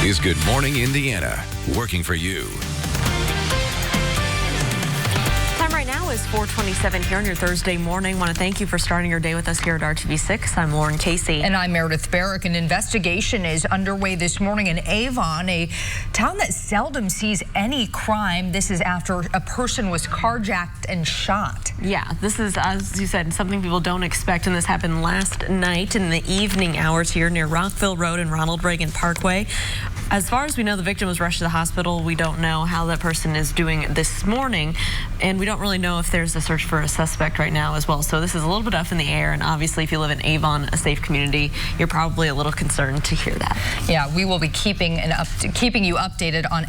is Good Morning Indiana, working for you. Right now is 4:27 here on your Thursday morning. I want to thank you for starting your day with us here at RTV6. I'm Lauren Casey. And I'm Meredith Barrick. An investigation is underway this morning in Avon, a town that seldom sees any crime. This is after a person was carjacked and shot. Yeah, this is, as you said, something people don't expect, and this happened last night in the evening hours here near Rockville Road and Ronald Reagan Parkway. As far as we know, the victim was rushed to the hospital. We don't know how that person is doing this morning, and we don't really know if there's a search for a suspect right now as well. So this is a little bit up in the air, and obviously if you live in Avon, a safe community, you're probably a little concerned to hear that. Yeah, we will be keeping you updated on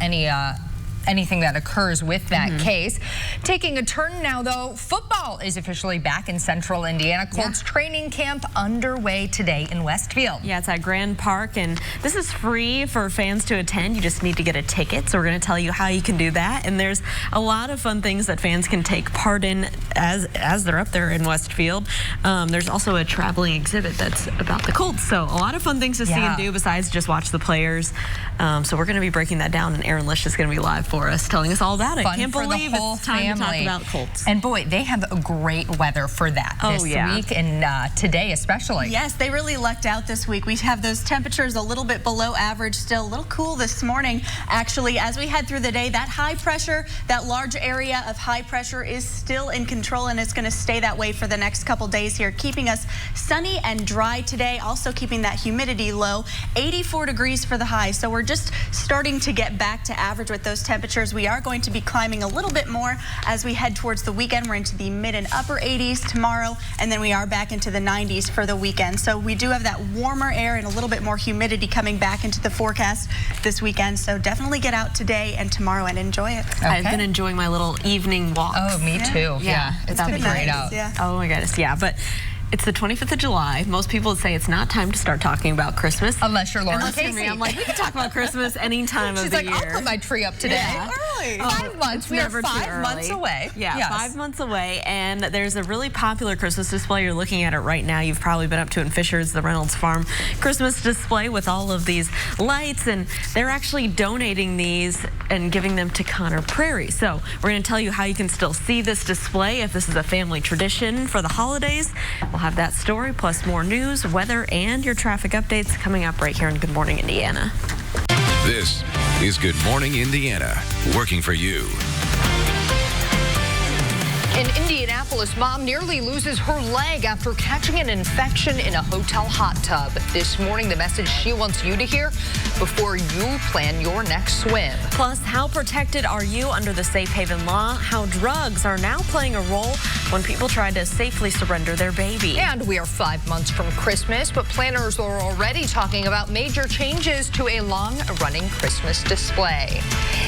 anything that occurs with that case. Taking a turn now, though, football is officially back in central Indiana. Colts training camp underway today in Westfield. Yeah, it's at Grand Park, and this is free for fans to attend. You just need to get a ticket, so we're going to tell you how you can do that. And there's a lot of fun things that fans can take part in as they're up there in Westfield. There's also a traveling exhibit that's about the Colts, so a lot of fun things to see and do besides just watch the players. So we're going to be breaking that down, and Aaron Lish is going to be live for us, telling us all about it. Fun Can't for believe the whole it's time family. to talk about Colts. And boy, they have a great weather for that this week and today especially. Yes, they really lucked out this week. We have those temperatures a little bit below average, still a little cool this morning. Actually, as we head through the day, that high pressure, that large area of high pressure is still in control, and it's going to stay that way for the next couple days here, keeping us sunny and dry today, also keeping that humidity low. 84 degrees for the high, so we're just starting to get back to average with those temperatures. We are going to be climbing a little bit more as we head towards the weekend. We're into the mid and upper 80s tomorrow, and then we are back into the 90s for the weekend. So we do have that warmer air and a little bit more humidity coming back into the forecast this weekend. So definitely get out today and tomorrow and enjoy it. Okay. I've been enjoying my little evening walks. Oh, me too. Yeah, it's been great out. Yeah. Oh my goodness, yeah. But it's the 25th of July. Most people would say it's not time to start talking about Christmas. Unless you're Lauren Casey. I'm like, we can talk about Christmas any time of the year. She's like, I'll put my tree up today. Yeah. Early. 5 months. We are 5 months away. Yeah, yes. 5 months away. And there's a really popular Christmas display. You're looking at it right now. You've probably been up to it in Fishers, the Reynolds Farm Christmas display with all of these lights. And they're actually donating these and giving them to Conner Prairie. So we're going to tell you how you can still see this display if this is a family tradition for the holidays. We'll have that story, plus more news, weather, and your traffic updates coming up right here on Good Morning Indiana. This is Good Morning Indiana, working for you. An Indianapolis mom nearly loses her leg after catching an infection in a hotel hot tub. This morning, the message she wants you to hear before you plan your next swim. Plus, how protected are you under the Safe Haven law? How drugs are now playing a role when people try to safely surrender their baby. And we are 5 months from Christmas, but planners are already talking about major changes to a long-running Christmas display.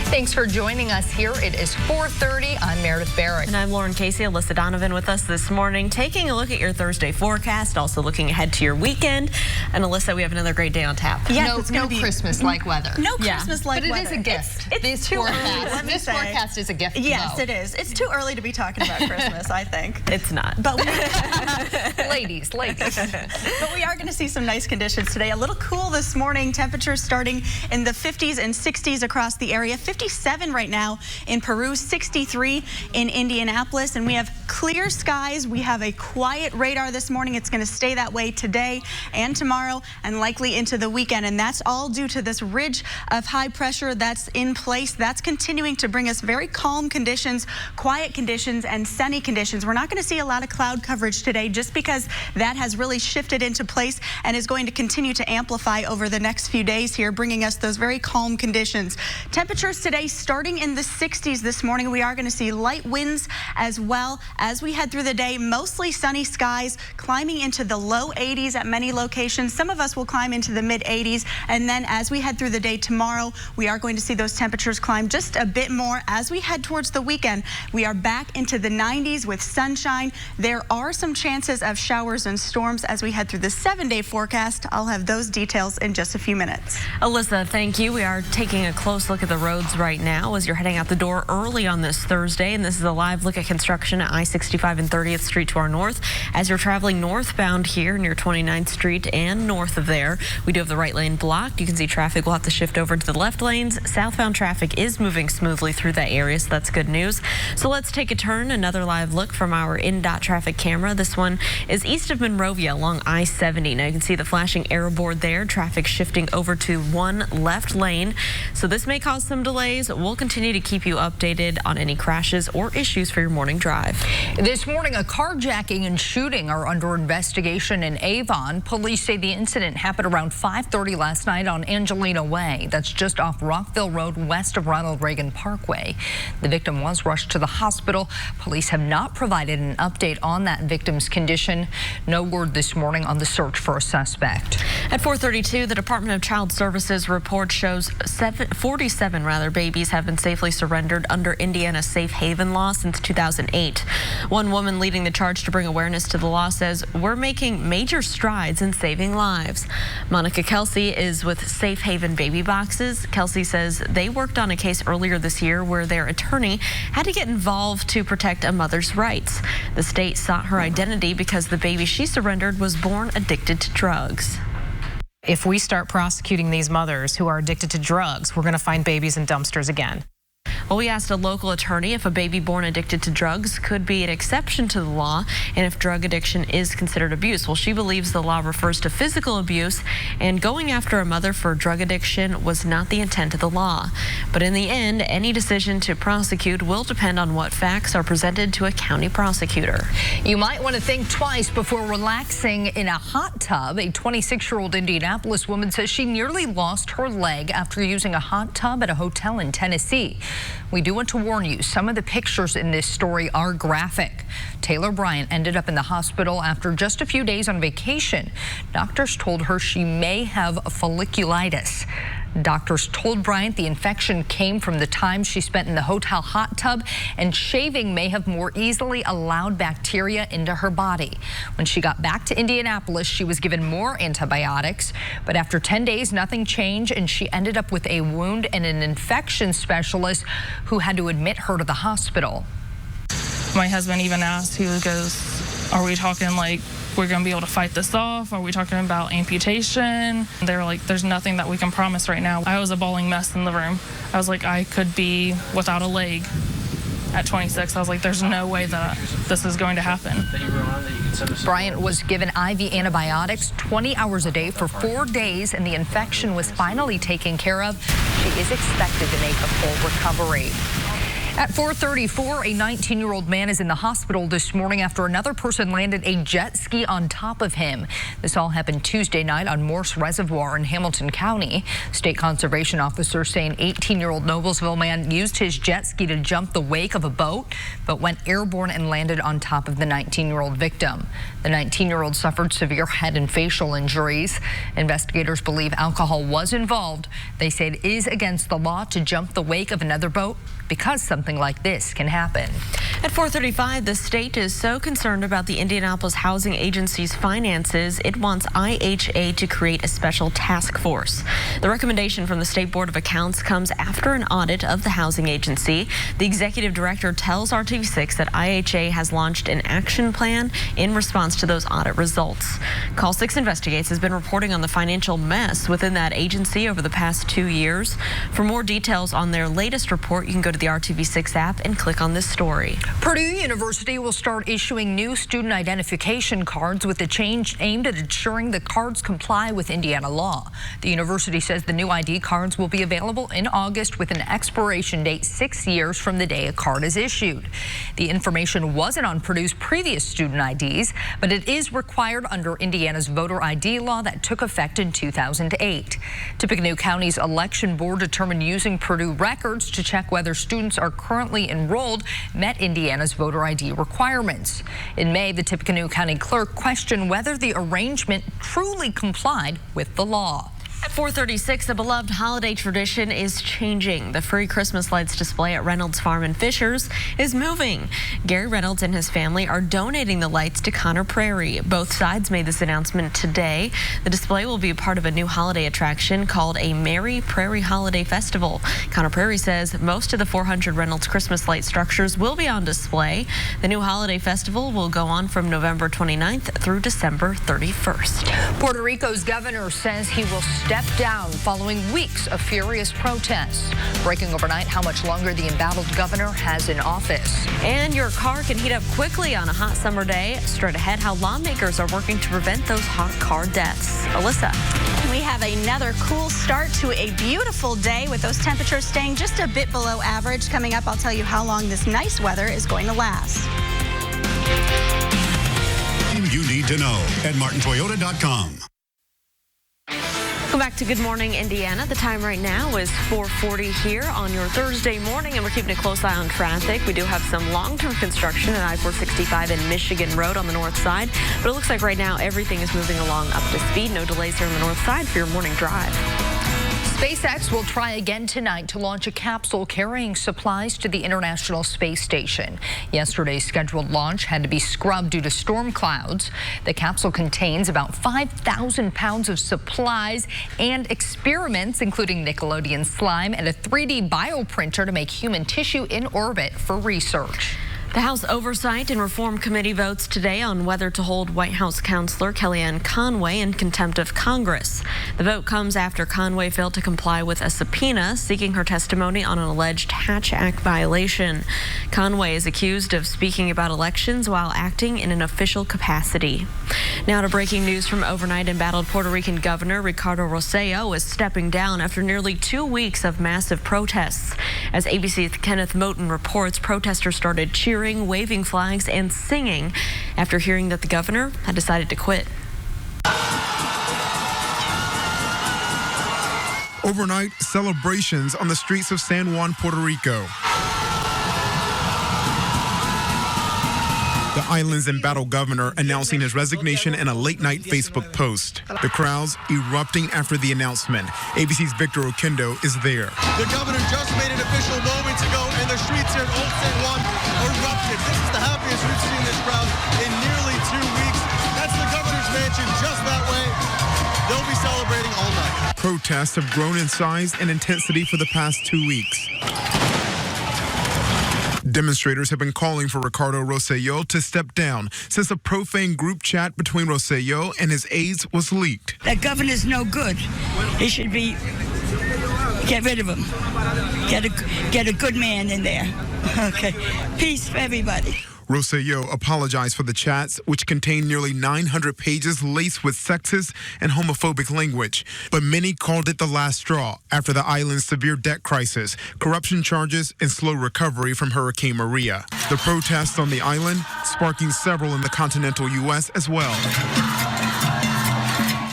Thanks for joining us here. It is 4:30. I'm Meredith Barrick. And I'm Lauren Casey. Alyssa Donovan with us this morning, taking a look at your Thursday forecast, also looking ahead to your weekend. And Alyssa, we have another great day on tap. Yes, no Christmas-like weather. No Christmas-like weather. But it is a gift. It's too early. This forecast is a gift. Yes, it is. It's too early to be talking about Christmas, I think. It's not. But ladies. But we are going to see some nice conditions today. A little cool this morning. Temperatures starting in the 50s and 60s across the area. 57 right now in Peru, 63 in Indianapolis, and we have clear skies. We have a quiet radar this morning. It's going to stay that way today and tomorrow and likely into the weekend, and that's all due to this ridge of high pressure that's in place. That's continuing to bring us very calm conditions, quiet conditions, and sunny conditions. We're not going to see a lot of cloud coverage today just because that has really shifted into place and is going to continue to amplify over the next few days here, bringing us those very calm conditions. Temperatures today starting in the 60s this morning. We are going to see light winds as well as we head through the day. Mostly sunny skies, climbing into the low 80s at many locations. Some of us will climb into the mid 80s, and then as we head through the day tomorrow, we are going to see those temperatures climb just a bit more. As we head towards the weekend, we are back into the 90s with sunshine. There are some chances of showers and storms as we head through the 7-day forecast. I'll have those details in just a few minutes. Alyssa, thank you. We are taking a close look at the roads right now as you're heading out the door early on this Thursday, and this is a live look at construction construction at I-65 and 30th Street to our north. As you're traveling northbound here near 29th Street and north of there, we do have the right lane blocked. You can see traffic will have to shift over to the left lanes. Southbound traffic is moving smoothly through that area, so that's good news. So let's take a turn. Another live look from our INDOT traffic camera. This one is east of Monrovia along I-70. Now you can see the flashing arrow board there. Traffic shifting over to one left lane. So this may cause some delays. We'll continue to keep you updated on any crashes or issues for your morning drive. This morning, a carjacking and shooting are under investigation in Avon. Police say the incident happened around 5:30 last night on Angelina Way. That's just off Rockville Road west of Ronald Reagan Parkway. The victim was rushed to the hospital. Police have not provided an update on that victim's condition. No word this morning on the search for a suspect. At 4:32, the Department of Child Services report shows 47 babies have been safely surrendered under Indiana's safe haven law since 2008. One woman leading the charge to bring awareness to the law says, "We're making major strides in saving lives." Monica Kelsey is with Safe Haven Baby Boxes. Kelsey says they worked on a case earlier this year where their attorney had to get involved to protect a mother's rights. The state sought her identity because the baby she surrendered was born addicted to drugs. If we start prosecuting these mothers who are addicted to drugs, we're going to find babies in dumpsters again. Well, we asked a local attorney if a baby born addicted to drugs could be an exception to the law and if drug addiction is considered abuse. Well, she believes the law refers to physical abuse, and going after a mother for drug addiction was not the intent of the law. But in the end, any decision to prosecute will depend on what facts are presented to a county prosecutor. You might want to think twice before relaxing in a hot tub. A 26-year-old Indianapolis woman says she nearly lost her leg after using a hot tub at a hotel in Tennessee. We do want to warn you, some of the pictures in this story are graphic. Taylor Bryant ended up in the hospital after just a few days on vacation. Doctors told her she may have folliculitis. Doctors told Bryant the infection came from the time she spent in the hotel hot tub, and shaving may have more easily allowed bacteria into her body. When she got back to Indianapolis, she was given more antibiotics, but after 10 days, nothing changed, and she ended up with a wound and an infection specialist who had to admit her to the hospital. My husband even asked, he goes, "Are we talking like we're going to be able to fight this off? Are we talking about amputation?" They were like, "There's nothing that we can promise right now." I was a bawling mess in the room. I was like, I could be without a leg at 26. I was like, there's no way that this is going to happen. Bryant was given IV antibiotics 20 hours a day for 4 days, and the infection was finally taken care of. She is expected to make a full recovery. At 4:34, a 19-year-old man is in the hospital this morning after another person landed a jet ski on top of him. This all happened Tuesday night on Morse Reservoir in Hamilton County. State conservation officers say an 18-year-old Noblesville man used his jet ski to jump the wake of a boat, but went airborne and landed on top of the 19-year-old victim. The 19-year-old suffered severe head and facial injuries. Investigators believe alcohol was involved. They say it is against the law to jump the wake of another boat because something like this can happen. At 4:35, the state is so concerned about the Indianapolis Housing Agency's finances, it wants IHA to create a special task force. The recommendation from the State Board of Accounts comes after an audit of the housing agency. The executive director tells RTV6 that IHA has launched an action plan in response to those audit results. Call 6 Investigates has been reporting on the financial mess within that agency over the past 2 years. For more details on their latest report, you can go to the RTV6 app and click on this story. Purdue University will start issuing new student identification cards with a change aimed at ensuring the cards comply with Indiana law. The university says the new ID cards will be available in August with an expiration date 6 years from the day a card is issued. The information wasn't on Purdue's previous student IDs, but it is required under Indiana's voter ID law that took effect in 2008. Tippecanoe County's election board determined using Purdue records to check whether students are currently enrolled met Indiana's voter ID requirements. In May, the Tippecanoe County clerk questioned whether the arrangement truly complied with the law. At 4:36, a beloved holiday tradition is changing. The free Christmas lights display at Reynolds Farm in Fishers is moving. Gary Reynolds and his family are donating the lights to Conner Prairie. Both sides made this announcement today. The display will be a part of a new holiday attraction called a Merry Prairie Holiday Festival. Conner Prairie says most of the 400 Reynolds Christmas light structures will be on display. The new holiday festival will go on from November 29th through December 31st. Puerto Rico's governor says he will step down following weeks of furious protests. Breaking overnight how much longer the embattled governor has in office. And your car can heat up quickly on a hot summer day. Straight ahead, how lawmakers are working to prevent those hot car deaths. Alyssa. We have another cool start to a beautiful day with those temperatures staying just a bit below average. Coming up, I'll tell you how long this nice weather is going to last. You need to know at martintoyota.com. Welcome back to Good Morning Indiana. The time right now is 4:40 here on your Thursday morning, and we're keeping a close eye on traffic. We do have some long-term construction at I-465 and Michigan Road on the north side, but it looks like right now everything is moving along up to speed. No delays here on the north side for your morning drive. SpaceX will try again tonight to launch a capsule carrying supplies to the International Space Station. Yesterday's scheduled launch had to be scrubbed due to storm clouds. The capsule contains about 5,000 pounds of supplies and experiments, including Nickelodeon slime and a 3D bioprinter to make human tissue in orbit for research. The House Oversight and Reform Committee votes today on whether to hold White House counselor Kellyanne Conway in contempt of Congress. The vote comes after Conway failed to comply with a subpoena seeking her testimony on an alleged Hatch Act violation. Conway is accused of speaking about elections while acting in an official capacity. Now to breaking news from overnight. Embattled Puerto Rican Governor Ricardo Rosselló is stepping down after nearly 2 weeks of massive protests. As ABC's Kenneth Moten reports, protesters started cheering, waving flags, and singing after hearing that the governor had decided to quit. Overnight celebrations on the streets of San Juan, Puerto Rico. The island's embattled governor announcing his resignation in a late-night Facebook post. The crowds erupting after the announcement. ABC's Victor Oquendo is there. The governor just made it official moments ago, and the streets here in Old San Juan erupted. This is the happiest we've seen this crowd in nearly 2 weeks. That's the governor's mansion just that way. They'll be celebrating all night. Protests have grown in size and intensity for the past 2 weeks. Demonstrators have been calling for Ricardo Rosselló to step down since a profane group chat between Rosselló and his aides was leaked. That governor's no good. He should be, get rid of him. Get a good man in there. Okay. Peace for everybody. Rosselló apologized for the chats, which contained nearly 900 pages laced with sexist and homophobic language. But many called it the last straw after the island's severe debt crisis, corruption charges, and slow recovery from Hurricane Maria. The protests on the island sparking several in the continental U.S. as well,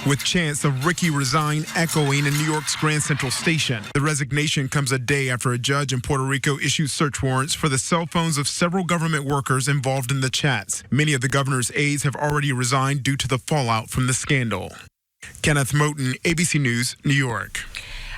with chants of Ricky resign echoing in New York's Grand Central Station. The resignation comes a day after a judge in Puerto Rico issued search warrants for the cell phones of several government workers involved in the chats. Many of the governor's aides have already resigned due to the fallout from the scandal. Kenneth Moten, ABC News, New York.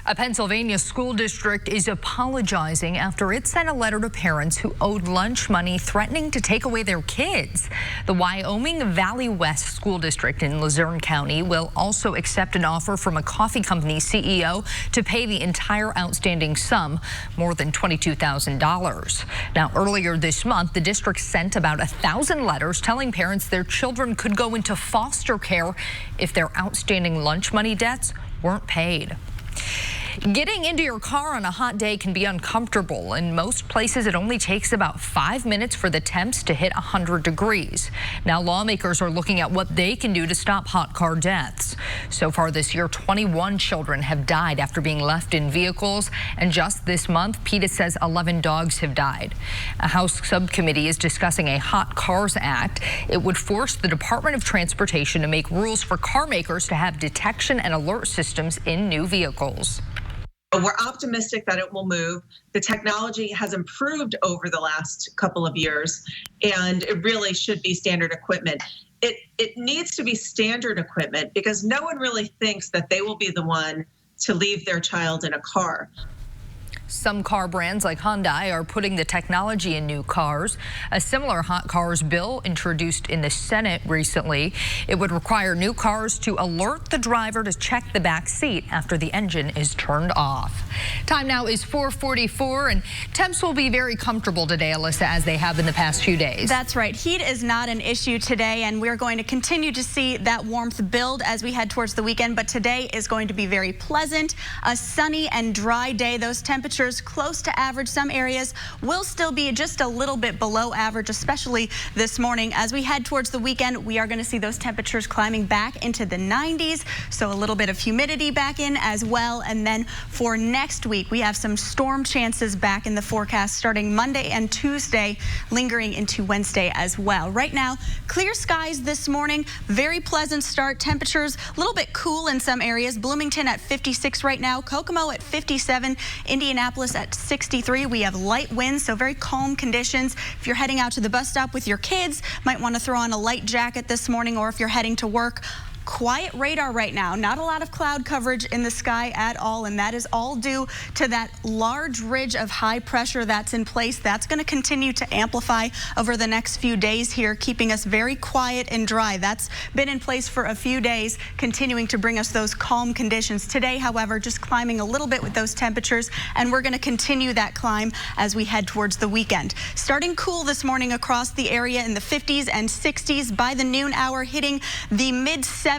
A Pennsylvania school district is apologizing after it sent a letter to parents who owed lunch money threatening to take away their kids. The Wyoming Valley West School District in Luzerne County will also accept an offer from a coffee company CEO to pay the entire outstanding sum, more than $22,000. Now, earlier this month, the district sent about 1,000 letters telling parents their children could go into foster care if their outstanding lunch money debts weren't paid. Getting into your car on a hot day can be uncomfortable. In most places, it only takes about 5 minutes for the temps to hit 100 degrees. Now, lawmakers are looking at what they can do to stop hot car deaths. So far this year, 21 children have died after being left in vehicles. And just this month, PETA says 11 dogs have died. A House subcommittee is discussing a Hot Cars Act. It would force the Department of Transportation to make rules for car makers to have detection and alert systems in new vehicles. We're optimistic that it will move. The technology has improved over the last couple of years, and it really should be standard equipment. It needs to be standard equipment because no one really thinks that they will be the one to leave their child in a car. Some car brands like Hyundai are putting the technology in new cars. A similar hot cars bill introduced in the Senate recently. It would require new cars to alert the driver to check the back seat after the engine is turned off. Time now is 4:44, and temps will be very comfortable today, Alyssa, as they have in the past few days. That's right. Heat is not an issue today, and we're going to continue to see that warmth build as we head towards the weekend. But today is going to be very pleasant, a sunny and dry day. Those temperatures close to average. Some areas will still be just a little bit below average, especially this morning. As we head towards the weekend, we are going to see those temperatures climbing back into the 90s. So a little bit of humidity back in as well. And then for next week, we have some storm chances back in the forecast starting Monday and Tuesday, lingering into Wednesday as well. Right now, clear skies this morning. Very pleasant start. Temperatures a little bit cool in some areas. Bloomington at 56 right now. Kokomo at 57. Indianapolis at 63. We have light winds, so very calm conditions. If you're heading out to the bus stop with your kids, might want to throw on a light jacket this morning, or if you're heading to work, quiet radar right now. Not a lot of cloud coverage in the sky at all, and that is all due to that large ridge of high pressure that's in place. That's going to continue to amplify over the next few days here, keeping us very quiet and dry. That's been in place for a few days, continuing to bring us those calm conditions. Today, however, just climbing a little bit with those temperatures, and we're going to continue that climb as we head towards the weekend. Starting cool this morning across the area in the 50s and 60s. By the noon hour, hitting the mid-70s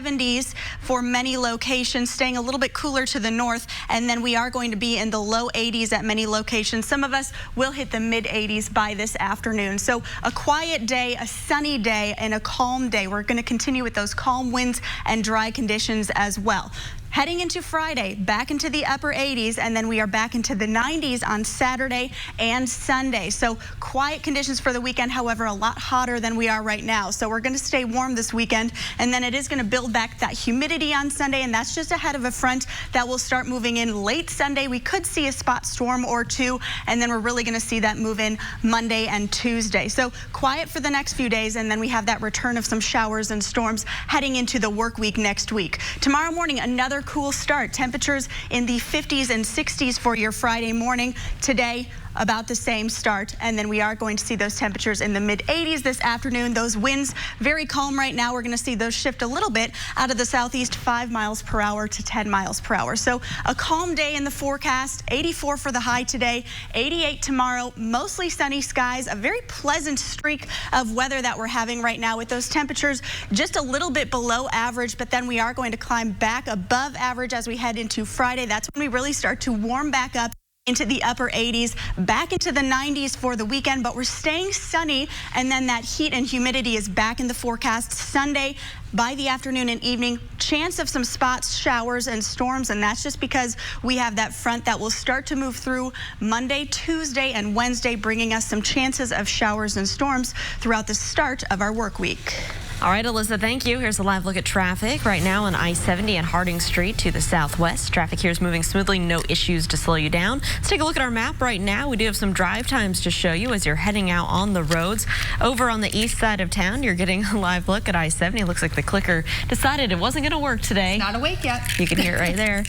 for many locations, staying a little bit cooler to the north, and then we are going to be in the low 80s at many locations. Some of us will hit the mid 80s by this afternoon. So a quiet day, a sunny day, and a calm day. We're going to continue with those calm winds and dry conditions as well. Heading into Friday, back into the upper 80s, and then we are back into the 90s on Saturday and Sunday. So quiet conditions for the weekend, however, a lot hotter than we are right now. So we're going to stay warm this weekend, and then it is going to build back that humidity on Sunday, and that's just ahead of a front that will start moving in late Sunday. We could see a spot storm or two, and then we're really going to see that move in Monday and Tuesday. So quiet for the next few days, and then we have that return of some showers and storms heading into the work week next week. Tomorrow morning, another cool start. Temperatures in the 50s and 60s for your Friday morning. Today, about the same start, and then we are going to see those temperatures in the mid 80s this afternoon. Those winds very calm right now. We're going to see those shift a little bit out of the southeast, 5 miles per hour to 10 miles per hour. So a calm day in the forecast. 84 for the high today, 88 tomorrow. Mostly sunny skies. A very pleasant streak of weather that we're having right now with those temperatures just a little bit below average, but then we are going to climb back above average as we head into Friday. That's when we really start to warm back up into the upper 80s, back into the 90s for the weekend, but we're staying sunny, and then that heat and humidity is back in the forecast. Sunday, by the afternoon and evening, chance of some spots, showers and storms, and that's just because we have that front that will start to move through Monday, Tuesday, and Wednesday, bringing us some chances of showers and storms throughout the start of our work week. All right, Alyssa, thank you. Here's a live look at traffic right now on I-70 and Harding Street to the southwest. Traffic here is moving smoothly, no issues to slow you down. Let's take a look at our map right now. We do have some drive times to show you as you're heading out on the roads. Over on the east side of town, you're getting a live look at I-70. Looks like the clicker decided it wasn't going to work today. It's not awake yet. You can hear it right there.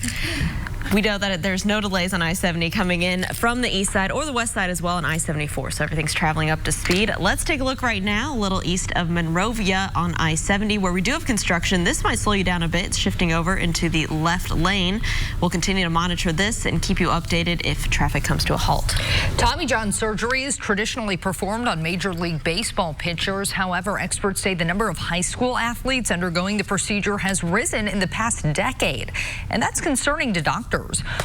We know that there's no delays on I-70 coming in from the east side or the west side as well on I-74, so everything's traveling up to speed. Let's take a look right now, a little east of Monrovia on I-70, where we do have construction. This might slow you down a bit. It's shifting over into the left lane. We'll continue to monitor this and keep you updated if traffic comes to a halt. Tommy John surgery is traditionally performed on Major League Baseball pitchers. However, experts say the number of high school athletes undergoing the procedure has risen in the past decade, and that's concerning to doctors.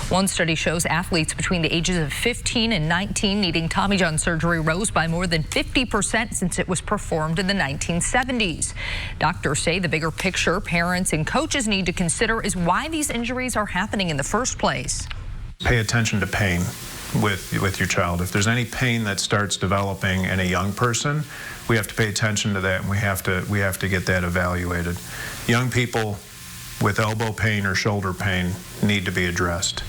One study shows athletes between the ages of 15 and 19 needing Tommy John surgery rose by more than 50% since it was performed in the 1970s. Doctors say the bigger picture parents and coaches need to consider is why these injuries are happening in the first place. Pay attention to pain with your child. If there's any pain that starts developing in a young person, we have to pay attention to that, and we have to get that evaluated. Young people with elbow pain or shoulder pain need to be addressed.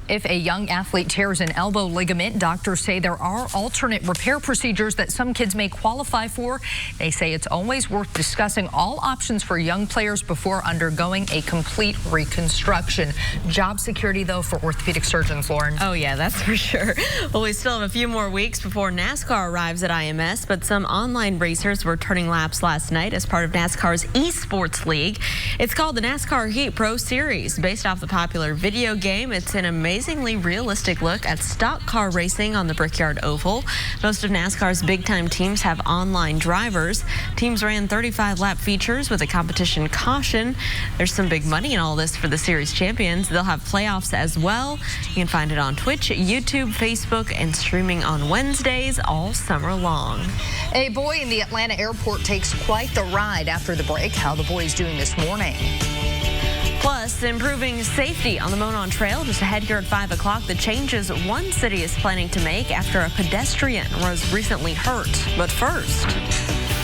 If a young athlete tears an elbow ligament, doctors say there are alternate repair procedures that some kids may qualify for. They say it's always worth discussing all options for young players before undergoing a complete reconstruction. Job security, though, for orthopedic surgeons, Lauren. Oh, yeah, that's for sure. Well, we still have a few more weeks before NASCAR arrives at IMS, but some online racers were turning laps last night as part of NASCAR's esports league. It's called the NASCAR Heat Pro Series. Based off the popular video game, it's an amazingly realistic look at stock car racing on the Brickyard Oval. Most of NASCAR's big-time teams have online drivers. Teams ran 35-lap features with a competition caution. There's some big money in all this for the series champions. They'll have playoffs as well. You can find it on Twitch, YouTube, Facebook, and streaming on Wednesdays all summer long. A boy in the Atlanta airport takes quite the ride after the break. How the boy's doing this morning. Plus, improving safety on the Monon Trail just ahead here at 5 o'clock. The changes one city is planning to make after a pedestrian was recently hurt. But first,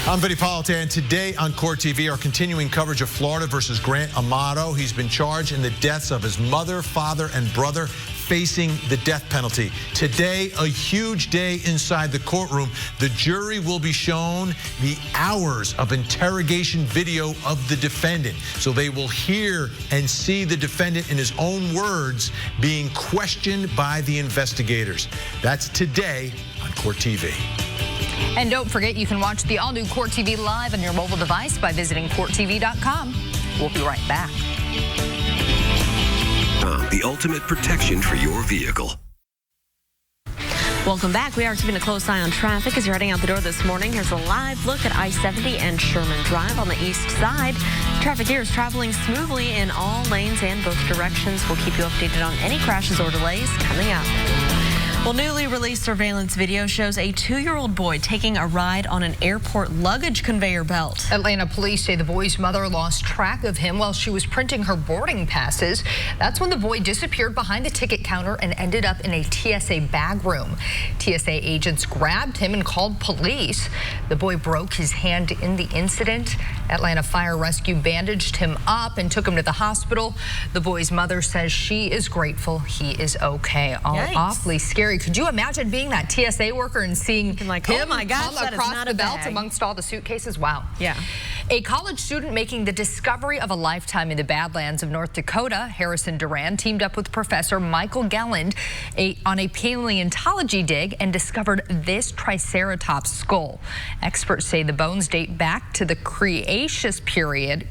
I'm Vinny Politan. Today on Court TV, our continuing coverage of Florida versus Grant Amato. He's been charged in the deaths of his mother, father, and brother, facing the death penalty. Today, a huge day inside the courtroom. The jury will be shown the hours of interrogation video of the defendant. So they will hear and see the defendant in his own words being questioned by the investigators. That's today on Court TV. And don't forget, you can watch the all-new Court TV live on your mobile device by visiting CourtTV.com. We'll be right back. The ultimate protection for your vehicle. Welcome back. We are keeping a close eye on traffic as you're heading out the door this morning. Here's a live look at I-70 and Sherman Drive on the east side. Traffic here is traveling smoothly in all lanes and both directions. We'll keep you updated on any crashes or delays coming up. Well, newly released surveillance video shows a 2-year-old boy taking a ride on an airport luggage conveyor belt. Atlanta police say the boy's mother lost track of him while she was printing her boarding passes. That's when the boy disappeared behind the ticket counter and ended up in a TSA bag room. TSA agents grabbed him and called police. The boy broke his hand in the incident. Atlanta Fire Rescue bandaged him up and took him to the hospital. The boy's mother says she is grateful he is okay. Awfully scary. Could you imagine being that TSA worker and seeing like, him oh my gosh, come across the belt amongst all the suitcases? Wow. Yeah. A college student making the discovery of a lifetime in the Badlands of North Dakota, Harrison Duran, teamed up with Professor Michael Gelland on a paleontology dig and discovered this Triceratops skull. Experts say the bones date back to the Cretaceous period,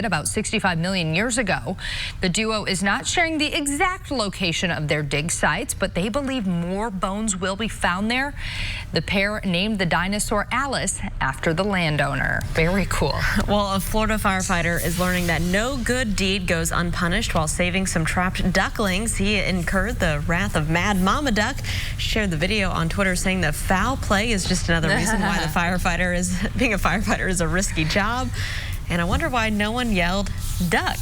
about 65 million years ago. The duo is not sharing the exact location of their dig sites, but they believe more bones will be found there. The pair named the dinosaur Alice after the landowner. Very cool. Well, a Florida firefighter is learning that no good deed goes unpunished while saving some trapped ducklings. He incurred the wrath of Mad Mama Duck. She shared the video on Twitter saying that foul play is just another reason why being a firefighter is a risky job. And I wonder why no one yelled duck.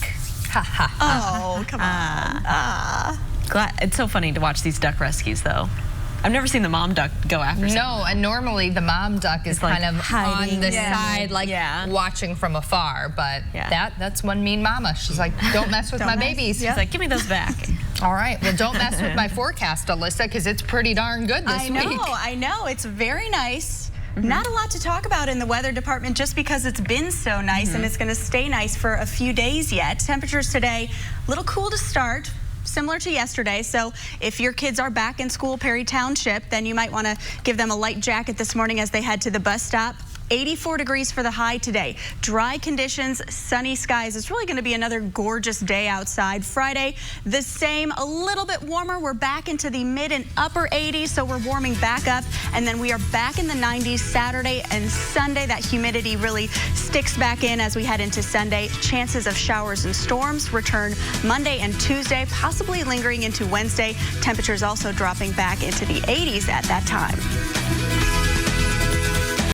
Oh, come on. It's so funny to watch these duck rescues, though. I've never seen the mom duck go after someone. No, and normally the mom duck is like kind of hiding on the side, like watching from afar. But that's one mean mama. She's like, don't mess with my babies. She's like, give me those back. All right, well, don't mess with my forecast, Alyssa, because it's pretty darn good this week. I know. It's very nice. Not a lot to talk about in the weather department just because it's been so nice and it's going to stay nice for a few days yet. Temperatures today, a little cool to start, similar to yesterday. So if your kids are back in school, Perry Township, then you might want to give them a light jacket this morning as they head to the bus stop. 84 degrees for the high today. Dry conditions, sunny skies. It's really going to be another gorgeous day outside. Friday, the same, a little bit warmer. We're back into the mid and upper 80s, so we're warming back up. And then we are back in the 90s Saturday and Sunday. That humidity really sticks back in as we head into Sunday. Chances of showers and storms return Monday and Tuesday, possibly lingering into Wednesday. Temperatures also dropping back into the 80s at that time.